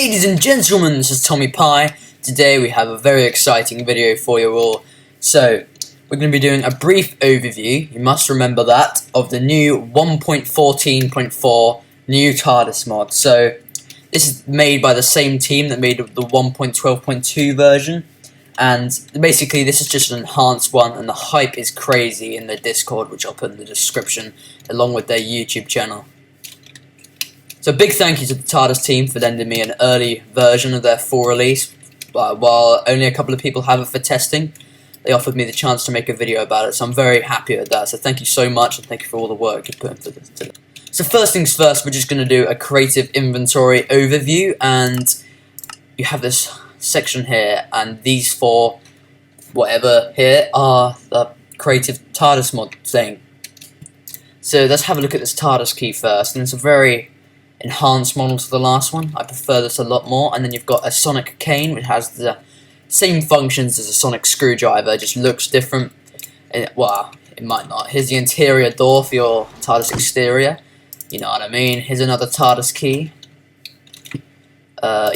Ladies and gentlemen, this is Tommy Pie. Today we have a very exciting video for you all. So, we're going to be doing a brief overview, you must remember that, of the new 1.14.4 new TARDIS mod. So, this is made by the same team that made the 1.12.2 version. And basically this is just an enhanced one, and the hype is crazy in their Discord, which I'll put in the description, along with their YouTube channel. So big thank you to the TARDIS team for lending me an early version of their full release. While only a couple of people have it for testing, they offered me the chance to make a video about it, so I'm very happy with that. So thank you so much, and thank you for all the work you put into this. So first things first, we're just going to do a creative inventory overview, and you have this section here, and these four, whatever here, are the creative TARDIS mod thing. So let's have a look at this TARDIS key first, and it's a very enhanced model to the last one. I prefer this a lot more. And then you've got a sonic cane, which has the same functions as a sonic screwdriver, just looks different. Well, it might not. Here's the interior door for your TARDIS exterior, you know what I mean. Here's another TARDIS key.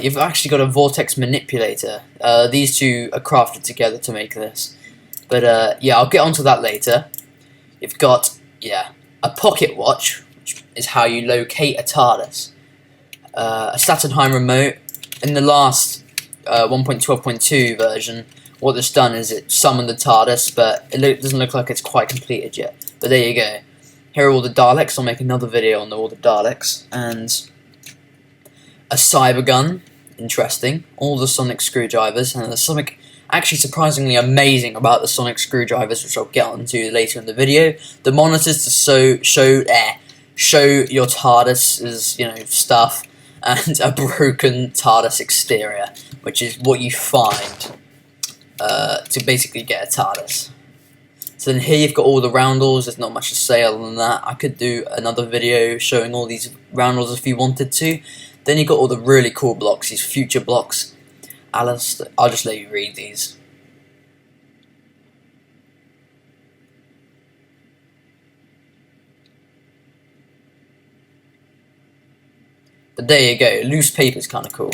You've actually got a Vortex manipulator. These two are crafted together to make this, but yeah, I'll get onto that later. You've got, yeah, a pocket watch, which is how you locate a TARDIS. A Saturnheim remote. In the last 1.12.2 version, what it's done is it summoned the TARDIS, but it doesn't look like it's quite completed yet. But there you go. Here are all the Daleks. I'll make another video on all the Daleks. And a cyber gun, interesting. All the sonic screwdrivers, and the sonic, actually surprisingly amazing about the sonic screwdrivers, which I'll get onto later in the video. The monitors to show your TARDIS's, stuff, and a broken TARDIS exterior, which is what you find to basically get a TARDIS. So then here you've got all the roundels. There's not much to say other than that. I could do another video showing all these roundels if you wanted to. Then you've got all the really cool blocks, these future blocks. Alice, I'll just let you read these. But there you go, loose paper's kind of cool.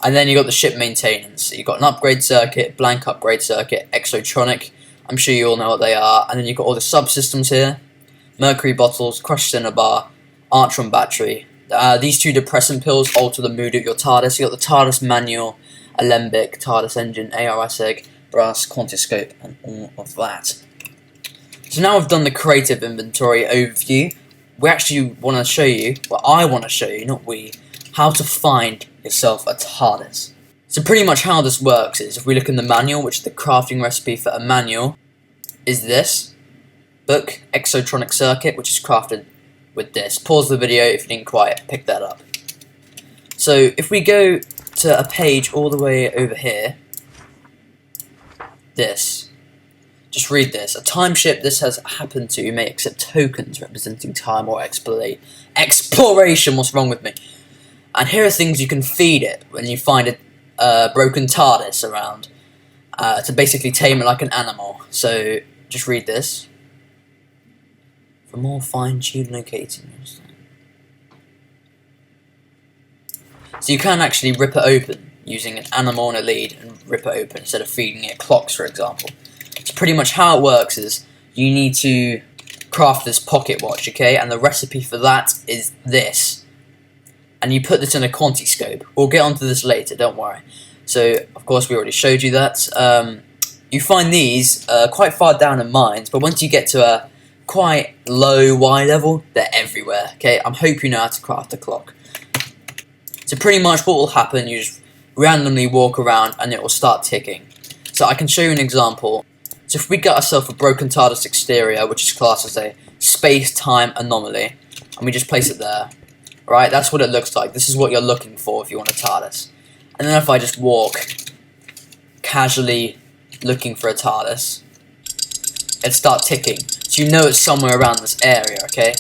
And then you got the ship maintenance. So you've got an upgrade circuit, blank upgrade circuit, exotronic. I'm sure you all know what they are. And then you've got all the subsystems here. Mercury bottles, crushed cinnabar, Atrium battery. These two depressant pills alter the mood of your TARDIS. You got the TARDIS manual, alembic, TARDIS engine, ARS egg, brass, quantiscope, and all of that. So now we've done the creative inventory overview. We actually want to show you, well, I want to show you, not we, how to find yourself a TARDIS. So pretty much how this works is, if we look in the manual, which is the crafting recipe for a manual, is this book, exotronic circuit, which is crafted with this. Pause the video if you didn't quite pick that up. So if we go to a page all the way over here, this. Just read this. A time ship this has happened to may accept tokens representing time or exploration. What's wrong with me? And here are things you can feed it when you find a broken TARDIS around, to basically tame it like an animal. So just read this. For more fine-tuned locating. So you can actually rip it open using an animal and a lead, and rip it open instead of feeding it clocks, for example. So pretty much how it works is you need to craft this pocket watch, okay? And the recipe for that is this. And you put this in a quanti scope. We'll get onto this later, don't worry. So, of course, we already showed you that. You find these quite far down in mines, but once you get to a quite low Y level, they're everywhere, okay? I hope you know how to craft a clock. So pretty much what will happen, you just randomly walk around and it will start ticking. So I can show you an example. So if we get ourselves a broken TARDIS exterior, which is classed as a space-time anomaly, and we just place it there, right? That's what it looks like. This is what you're looking for if you want a TARDIS. And then if I just walk, casually looking for a TARDIS, it'll start ticking. So you know it's somewhere around this area, okay?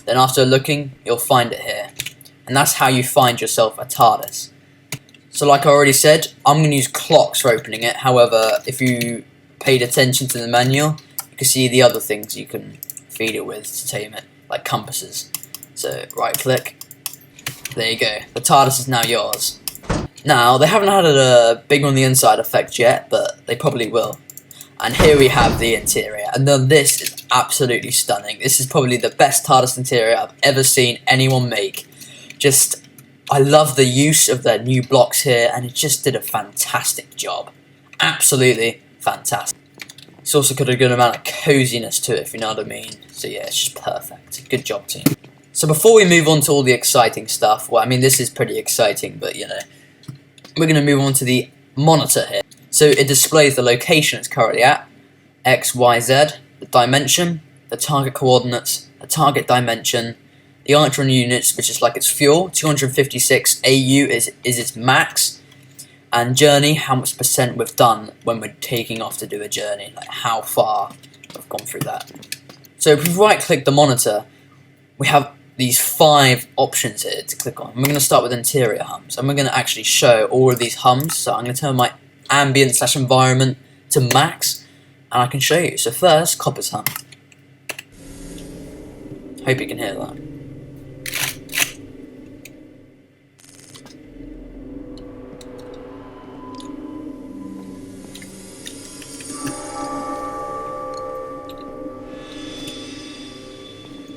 Then after looking, you'll find it here. And that's how you find yourself a TARDIS. So like I already said, I'm going to use clocks for opening it. However, if you paid attention to the manual, you can see the other things you can feed it with to tame it, like compasses. So right click, There you go. The TARDIS is now yours. Now, they haven't had a big on the inside effect yet, but they probably will. And here we have the interior. And then this is absolutely stunning. This is probably the best TARDIS interior I've ever seen anyone make. Just, I love the use of their new blocks here, and it just did a fantastic job. Absolutely fantastic. It's also got a good amount of coziness to it, if you know what I mean. So yeah, it's just perfect. Good job, team. So before we move on to all the exciting stuff, well, I mean, this is pretty exciting, but you know, we're going to move on to the monitor here. So it displays the location it's currently at, X, Y, Z, the dimension, the target coordinates, the target dimension, the Atrium units, which is like its fuel, 256 AU is its max, and journey, how much percent we've done when we're taking off to do a journey, like how far we've gone through that. So if we right click the monitor, we have these 5 options here to click on. We're going to start with interior hums, and we're going to actually show all of these hums. So I'm going to turn my ambient / environment to max, and I can show you. So first, copper's hum. Hope you can hear that.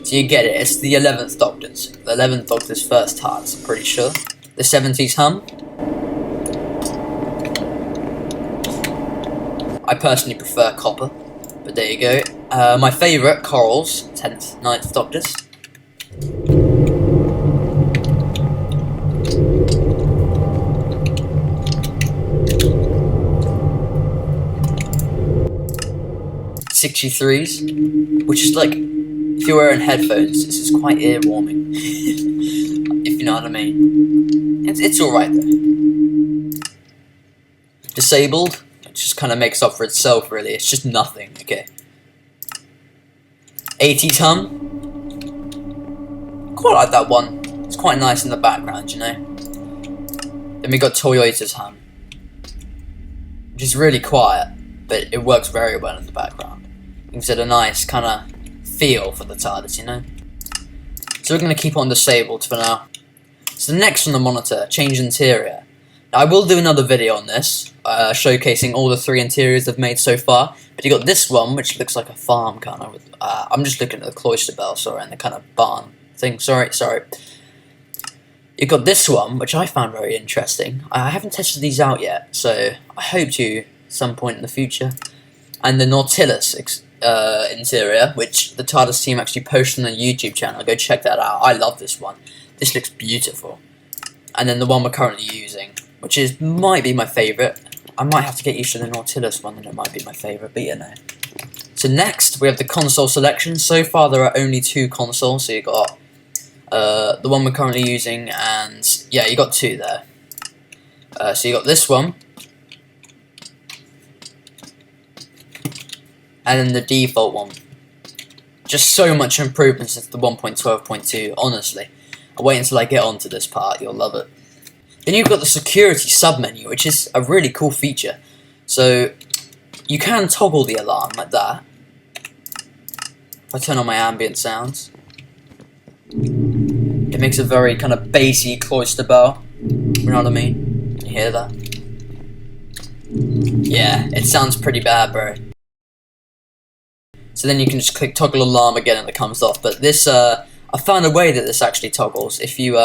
So you get it, it's the 11th Doctor's. The 11th Doctor's first TARDIS, I'm pretty sure. The 70s hum. I personally prefer copper, but there you go. My favourite, corals, 10th, 9th Doctors. '63s, which is like, if you're wearing headphones, this is quite ear-warming, if you know what I mean. It's alright though. Disabled, it just kind of makes up for itself really, it's just nothing, okay. 80s hum. Quite like that one, it's quite nice in the background, you know. Then we got Toyota's hum, which is really quiet, but it works very well in the background. Gives it a nice kind of feel for the TARDIS, you know. So we're going to keep on disabled for now. So next on the monitor, change interior. Now, I will do another video on this, showcasing all the 3 interiors I've made so far. But you got this one, which looks like a farm kind of. I'm just looking at the cloister bell, sorry, and the kind of barn thing. Sorry. You got this one, which I found very interesting. I haven't tested these out yet, so I hope to at some point in the future. And the Nautilus interior, which the TARDIS team actually posted on the YouTube channel. Go check that out. I love this one. This looks beautiful. And then the one we're currently using, which might be my favourite. I might have to get used to the Nautilus one, and it might be my favourite, but you know. So next, we have the console selection. So far, there are only 2 consoles. So you got the one we're currently using, and yeah, you got 2 there. So you got this one. And then the default one. Just so much improvement since the 1.12.2, honestly. I'll wait until I get onto this part, you'll love it. Then you've got the security submenu, which is a really cool feature. So, you can toggle the alarm like that. If I turn on my ambient sounds, it makes a very kind of bassy cloister bell. You know what I mean? Can you hear that? Yeah, it sounds pretty bad, bro. So then you can just click toggle alarm again and it comes off. But this, I found a way that this actually toggles. If you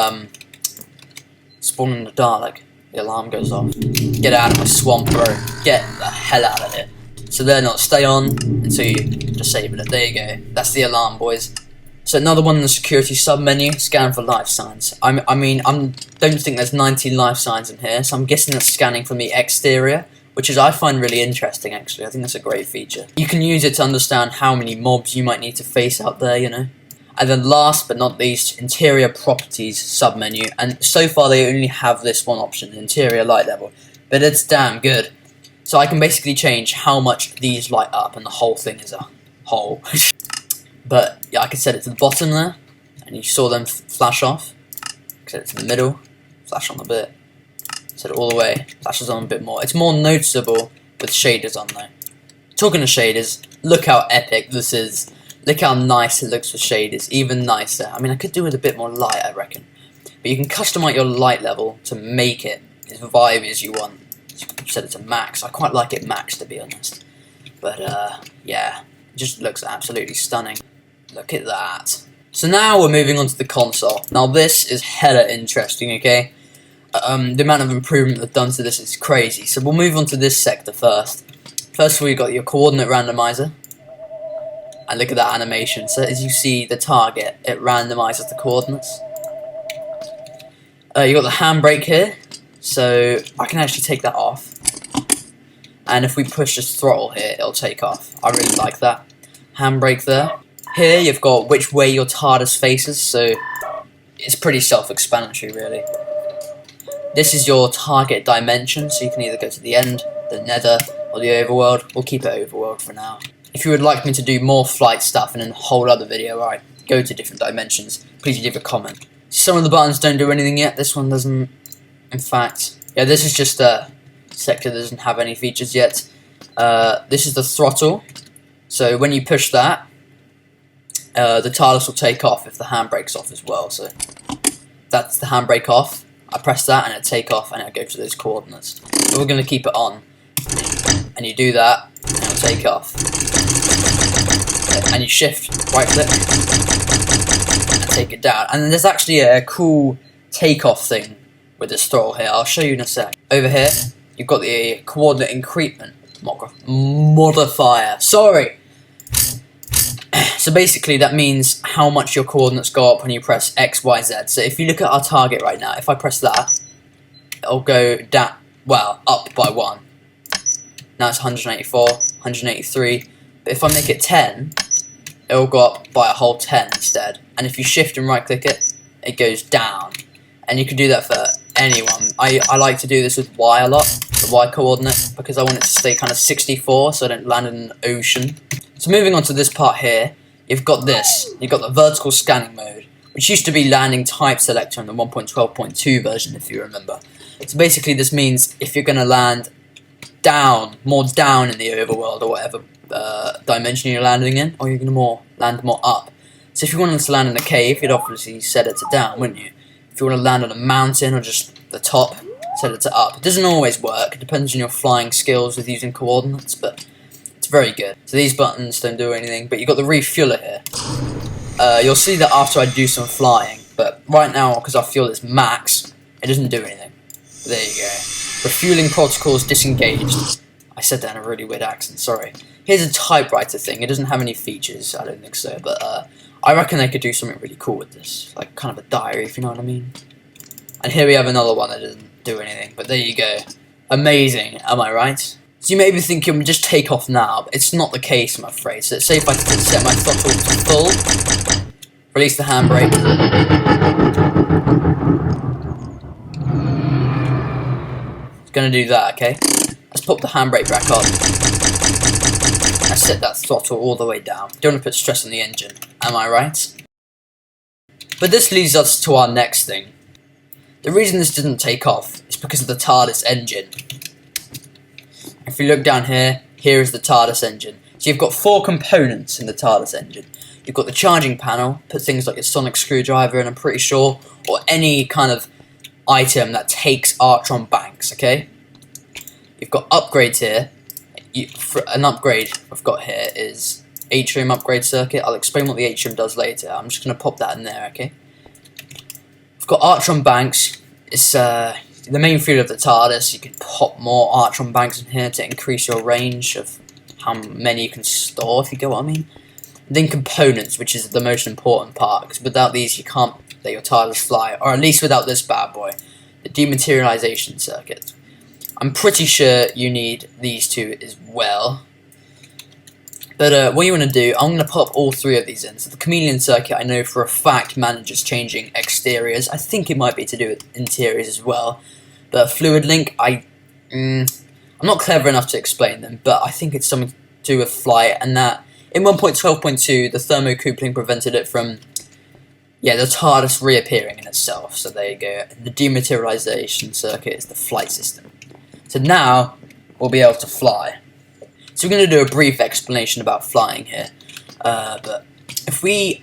spawn in the dark, the alarm goes off. Get out of my swamp, bro. Get the hell out of here. So they're not stay on until you disable it. There you go. That's the alarm, boys. So another one in the security sub-menu, scan for life signs. I don't think there's 19 life signs in here, so I'm guessing that's scanning from the exterior, which I find really interesting, actually. I think that's a great feature. You can use it to understand how many mobs you might need to face out there, you know. And then last but not least, interior properties sub-menu. And so far they only have this one option, interior light level. But it's damn good. So I can basically change how much these light up, and the whole thing is a whole. But yeah, I can set it to the bottom there, and you saw them flash off. Set it to the middle, flash on a bit. Set it all the way, flashes on a bit more. It's more noticeable with shaders on though. Talking of shaders, look how epic this is. Look how nice it looks with shaders, even nicer. I mean, I could do with a bit more light, I reckon. But you can customize your light level to make it as vibey as you want. So you can set it to max. I quite like it max, to be honest. But yeah, it just looks absolutely stunning. Look at that. So now we're moving on to the console. Now this is hella interesting, okay? The amount of improvement they've done to this is crazy. So we'll move on to this sector first. First of all, you've got your coordinate randomizer. And look at that animation. So as you see the target, it randomizes the coordinates. You've got the handbrake here. So I can actually take that off. And if we push this throttle here, it'll take off. I really like that. Handbrake there. Here you've got which way your TARDIS faces. So it's pretty self-explanatory, really. This is your target dimension. So you can either go to the end, the nether, or the overworld. We'll keep it overworld for now. If you would like me to do more flight stuff in a whole other video where I go to different dimensions, please leave a comment. Some of the buttons don't do anything yet. This one doesn't. In fact, yeah, this is just a sector that doesn't have any features yet. This is the throttle. So when you push that, the TARDIS will take off if the handbrake's off as well. So that's the handbrake off. I press that and it'll take off and it'll go to those coordinates. But we're going to keep it on. And you do that and it'll take off. And you shift, right click, and take it down. And then there's actually a cool takeoff thing with this throttle here. I'll show you in a sec. Over here, you've got the coordinate increment modifier. Sorry! So basically that means how much your coordinates go up when you press X, Y, Z. So if you look at our target right now, if I press that, it'll go down, well, up by 1. Now it's 184, 183. But if I make it 10, it'll go up by a whole 10 instead. And if you shift and right click it, it goes down. And you can do that for anyone. I like to do this with Y a lot, the Y coordinate, because I want it to stay kind of 64 so I don't land in an ocean. So moving on to this part here, you've got this. You've got the vertical scanning mode, which used to be landing type selector in the 1.12.2 version, if you remember. So basically this means if you're going to land down, more down in the overworld or whatever dimension you're landing in, or you're going to land more up. So if you wanted to land in a cave, you'd obviously set it to down, wouldn't you? If you want to land on a mountain or just the top, set it to up. It doesn't always work. It depends on your flying skills with using coordinates, but it's very good. So these buttons don't do anything, but you've got the refueler here. You'll see that after I do some flying, but right now, because our fuel is max, it doesn't do anything. But there you go. Refueling protocols disengaged. I said that in a really weird accent, sorry. Here's a typewriter thing. It doesn't have any features, I don't think so, but I reckon they could do something really cool with this. Like kind of a diary, if you know what I mean. And here we have another one that doesn't do anything, but there you go. Amazing, am I right? So you may be thinking, just take off now, but it's not the case, I'm afraid. So say if I set my throttle to full, release the handbrake. It's going to do that, okay? Let's pop the handbrake back on. I set that throttle all the way down. Don't want to put stress on the engine, am I right? But this leads us to our next thing. The reason this didn't take off is because of the TARDIS engine. If you look down here, here is the TARDIS engine. So you've got 4 components in the TARDIS engine. You've got the charging panel, put things like your sonic screwdriver in, I'm pretty sure, or any kind of item that takes Atrium banks, okay? You've got upgrades here. An upgrade I've got here is Atrium upgrade circuit. I'll explain what the Atrium does later. I'm just going to pop that in there, okay? I've got Atrium banks. It's the main field of the TARDIS. You can pop more Atrium banks in here to increase your range of how many you can store, if you get what I mean. And then components, which is the most important part, because without these you can't let your TARDIS fly, or at least without this bad boy, the dematerialization circuit. I'm pretty sure you need these two as well. But what you want to do, I'm going to pop all 3 of these in. So the chameleon circuit, I know for a fact manages changing exteriors. I think it might be to do with interiors as well. But fluid link, I'm not clever enough to explain them, but I think it's something to do with flight, and that in 1.12.2 the thermocoupling prevented it from, yeah, the TARDIS reappearing in itself. So there you go. The dematerialization circuit is the flight system. So now we'll be able to fly. So we're going to do a brief explanation about flying here. But if we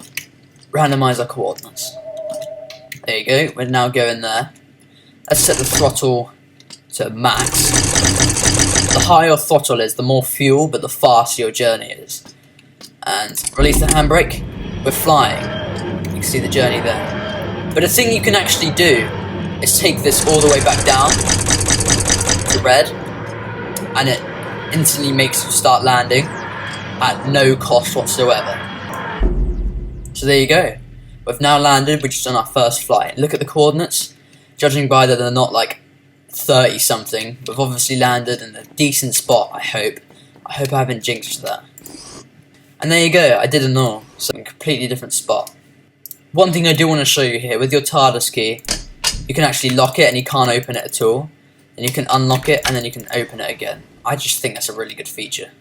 randomize our coordinates, There you go, we're now going there. Let's set the throttle to max. The higher your throttle is, the more fuel, but the faster your journey is. And release the handbrake, we're flying. You can see the journey there. But the thing you can actually do is take this all the way back down to red, and it instantly makes you start landing at no cost whatsoever. So there you go. We've now landed, we've just done our first flight. Look at the coordinates. Judging by that they're not like 30 something, we've obviously landed in a decent spot, I hope. I hope I haven't jinxed that. And there you go, I did a null, so in a completely different spot. One thing I do want to show you here, with your TARDIS key, you can actually lock it and you can't open it at all. And you can unlock it and then you can open it again. I just think that's a really good feature.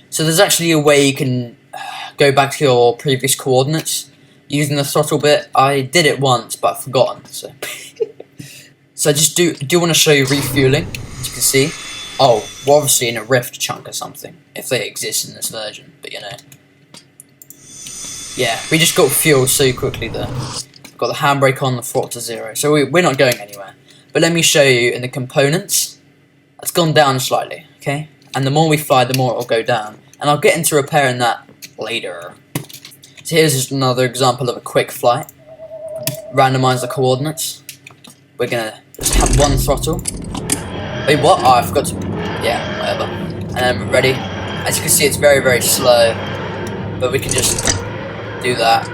So there's actually a way you can go back to your previous coordinates using the throttle bit. I did it once, but I've forgotten. So, so I just do want to show you refueling. As you can see, oh, we're obviously in a rift chunk or something, if they exist in this version. But you know, yeah, we just got fuel so quickly there. We've got the handbrake on, the throttle to 0, so we're not going anywhere. But let me show you in the components. It's gone down slightly, okay? And the more we fly, the more it'll go down. And I'll get into repairing that later. So here's just another example of a quick flight. Randomize the coordinates. We're gonna just have one throttle. Wait, what? Oh, I forgot to... yeah, whatever. And then we're ready. As you can see, it's very, very slow. But we can just do that.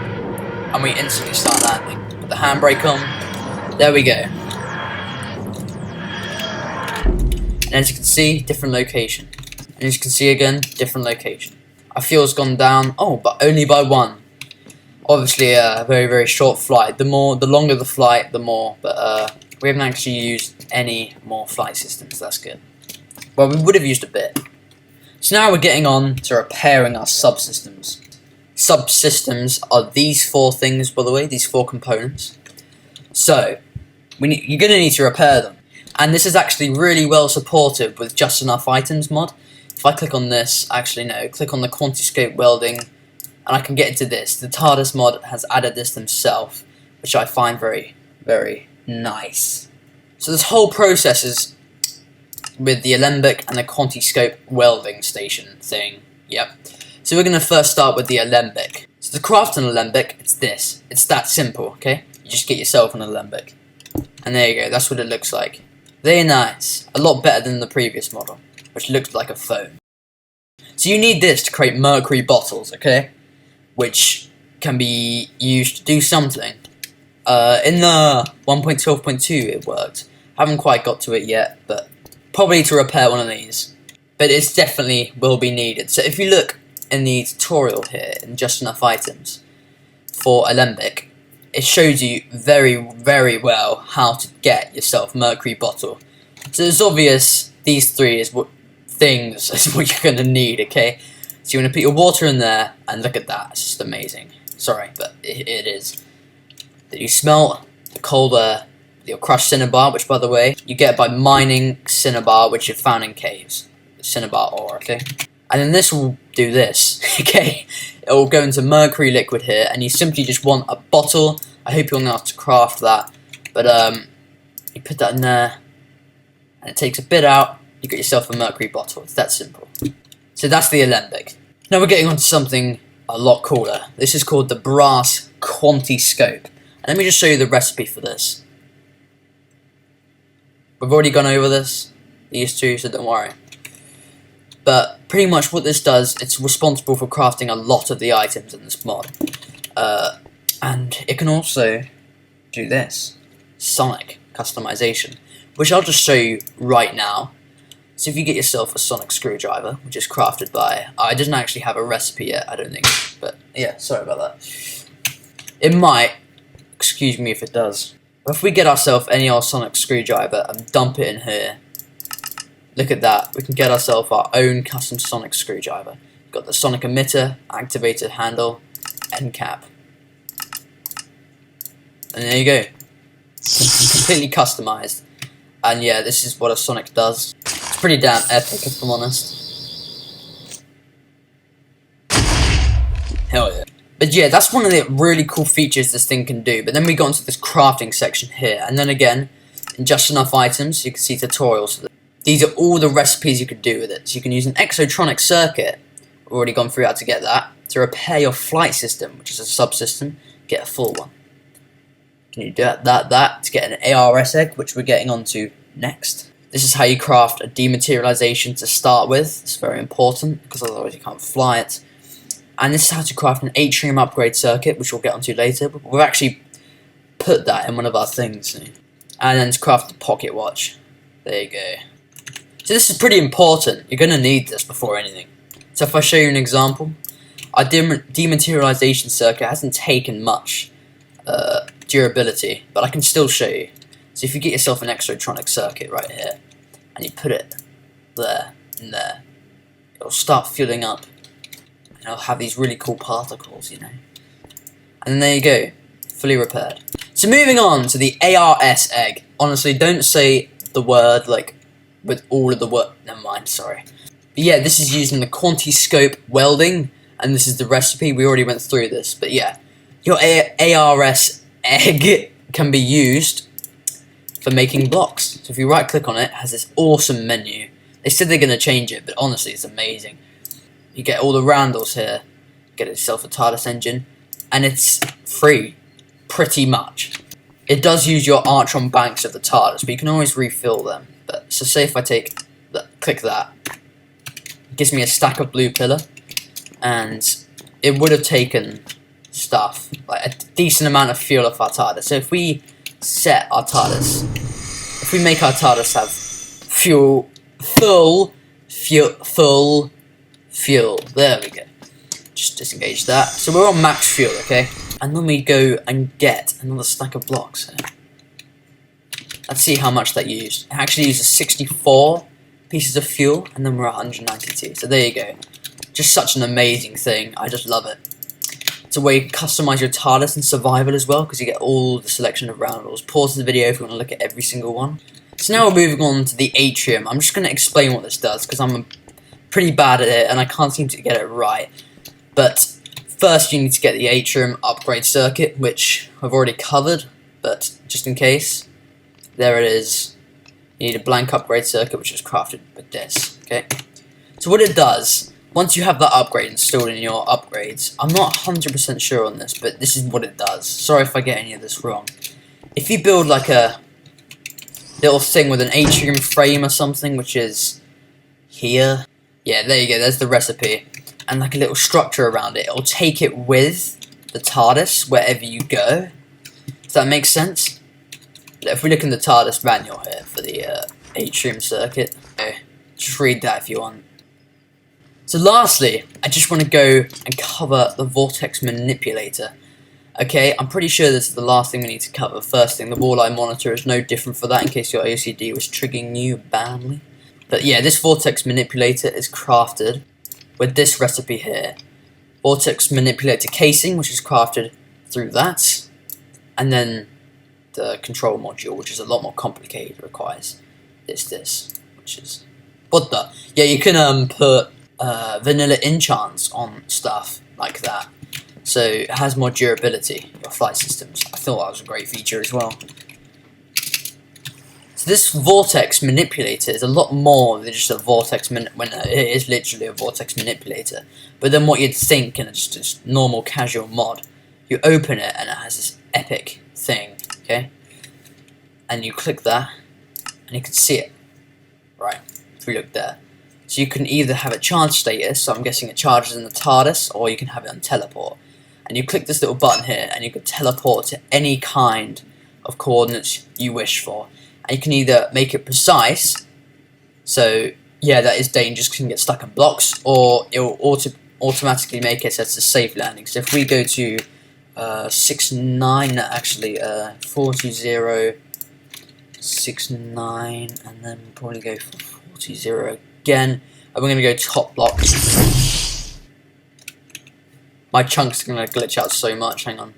And we instantly start landing. Put the handbrake on. There we go. And as you can see, different location. And as you can see again, different location. Our fuel's gone down, oh, but only by 1. Obviously a very, very short flight. The longer the flight, the more, but we haven't actually used any more flight systems, that's good. Well, we would have used a bit. So now we're getting on to repairing our subsystems. Subsystems are these 4 things, by the way, these 4 components. So, you're going to need to repair them. And this is actually really well supported with Just Enough Items mod. If I click on this, actually no, click on the quanti scope welding, and I can get into this. The TARDIS mod has added this themselves, which I find very, very nice. So this whole process is with the alembic and the quanti scope welding station thing. Yep. So we're going to first start with the alembic. So to craft an alembic, it's this. It's that simple, okay? You just get yourself an alembic. And there you go, that's what it looks like. Very nice. A lot better than the previous model, which looked like a phone. So you need this to create mercury bottles, okay? Which can be used to do something. In the 1.12.2 it worked. Haven't quite got to it yet, but probably to repair one of these. But it's definitely will be needed. So if you look in the tutorial here, in Just Enough Items, for alembic, it shows you very, very well how to get yourself a mercury bottle. So it's obvious these 3 is what things is what you're going to need, okay? So you want to put your water in there, and look at that, it's just amazing. Sorry, but it is. That you smelt the cold air, your crushed cinnabar, which by the way, you get by mining cinnabar, which you found in caves. Cinnabar ore, okay? And then this will do this, okay? It will go into mercury liquid here, and you simply just want a bottle. I hope you'll know how to craft that. But you put that in there, and it takes a bit out. You get yourself a mercury bottle. It's that simple. So that's the alembic. Now we're getting on to something a lot cooler. This is called the brass quanti scope. And let me just show you the recipe for this. We've already gone over this, these 2, so don't worry. But pretty much what this does, it's responsible for crafting a lot of the items in this mod. And it can also do this, sonic customization, which I'll just show you right now. So if you get yourself a sonic screwdriver, which is crafted by, I didn't actually have a recipe yet, I don't think, but yeah, sorry about that. It might, excuse me if it does. But if we get ourselves any old sonic screwdriver and dump it in here, look at that, we can get ourselves our own custom sonic screwdriver. We've got the sonic emitter, activated handle, end cap. And there you go. Completely customized. And yeah, this is what a sonic does. It's pretty damn epic if I'm honest. Hell yeah. But yeah, that's one of the really cool features this thing can do. But then we got into this crafting section here, and then again, in just enough items, you can see tutorials. These are all the recipes you could do with it. So you can use an exotronic circuit, we've already gone through how to get that, to repair your flight system, which is a subsystem, get a full one. Can you do that to get an ARS egg, which we're getting onto next. This is how you craft a dematerialization to start with. It's very important, because otherwise you can't fly it. And this is how to craft an Atrium upgrade circuit, which we'll get onto later. But we've actually put that in one of our things. And then to craft the pocket watch. There you go. So this is pretty important. You're going to need this before anything. So if I show you an example, our dematerialization circuit hasn't taken much durability, but I can still show you. So if you get yourself an exotronic circuit right here, and you put it there and there, it'll start filling up, and it'll have these really cool particles, you know. And then there you go, fully repaired. So moving on to the ARS egg. Honestly, don't say the word like with all of the word. Never mind, sorry. But yeah, this is using the quanti scope welding, and this is the recipe. We already went through this, but yeah, your ARS egg can be used for making blocks. So if you right click on it, it has this awesome menu. They said they're going to change it, but honestly it's amazing. You get all the roundels here, get yourself a TARDIS engine, and it's free, pretty much. It does use your Atrium banks of the TARDIS, but you can always refill them. But so say if I click that, it gives me a stack of blue pillar, and it would have taken stuff, like a decent amount of fuel off our TARDIS. So if we set our TARDIS, if we make our TARDIS have full fuel, there we go. Just disengage that. So we're on max fuel, okay? And then we go and get another stack of blocks here. Let's see how much that used. It actually uses 64 pieces of fuel, and then we're at 192. So there you go. Just such an amazing thing. I just love it. It's a way to customize your TARDIS and survival as well, because you get all the selection of roundels. Pause the video if you want to look at every single one. So now we're moving on to the Atrium. I'm just going to explain what this does, because I'm pretty bad at it and I can't seem to get it right. But first you need to get the Atrium upgrade circuit, which I've already covered, but just in case, there it is. You need a blank upgrade circuit, which is crafted with this. Okay. So what it does, once you have that upgrade installed in your upgrades, I'm not 100% sure on this, but this is what it does. Sorry if I get any of this wrong. If you build like a little thing with an Atrium frame or something, which is here, yeah, there you go, there's the recipe, and like a little structure around it, it'll take it with the TARDIS wherever you go. Does that make sense? If we look in the TARDIS manual here for the Atrium circuit, okay, just read that if you want. So lastly, I just want to go and cover the Vortex manipulator. Okay, I'm pretty sure this is the last thing we need to cover. First thing, the wall-eye monitor is no different for that, in case your OCD was triggering you badly. But yeah, this Vortex manipulator is crafted with this recipe here. Vortex manipulator casing, which is crafted through that. And then the control module, which is a lot more complicated, requires this, which is... What the? Yeah, you can put vanilla enchants on stuff like that, so it has more durability, your flight systems. I thought that was a great feature as well. So this Vortex manipulator is a lot more than just a Vortex it is literally a Vortex manipulator, but then what you'd think in just normal casual mod, you open it and it has this epic thing, okay, and you click that and you can see it, right, if we look there. So you can either have a charge status, so I'm guessing it charges in the TARDIS, or you can have it on teleport. And you click this little button here, and you can teleport to any kind of coordinates you wish for. And you can either make it precise, so yeah, that is dangerous because you can get stuck in blocks, or it will automatically make it so it's a safe landing. So if we go to 42069, and then probably go for 420 again, and we're going to go top block. My chunk's going to glitch out so much, hang on.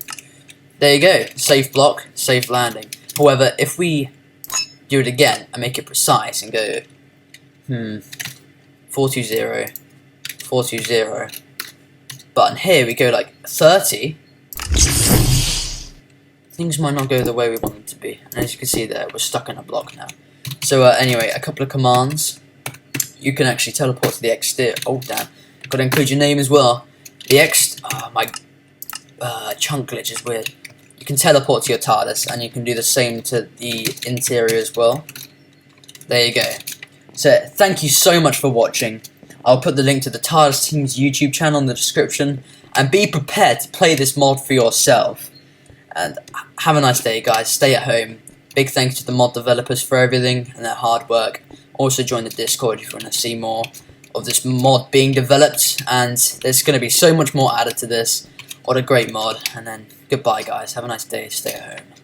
There you go, safe block, safe landing. However, if we do it again and make it precise and go 420, 420, button here, we go like 30, things might not go the way we want them to be. And as you can see there, we're stuck in a block now. So anyway, a couple of commands. You can actually teleport to the exterior. Oh damn, got to include your name as well. My chunk glitch is weird. You can teleport to your TARDIS, and you can do the same to the interior as well. There you go. So thank you so much for watching. I'll put the link to the TARDIS team's YouTube channel in the description, and be prepared to play this mod for yourself. And have a nice day, guys. Stay at home. Big thanks to the mod developers for everything and their hard work. Also join the Discord if you want to see more of this mod being developed, and there's going to be so much more added to this. What a great mod. And then goodbye, guys. Have a nice day. Stay at home.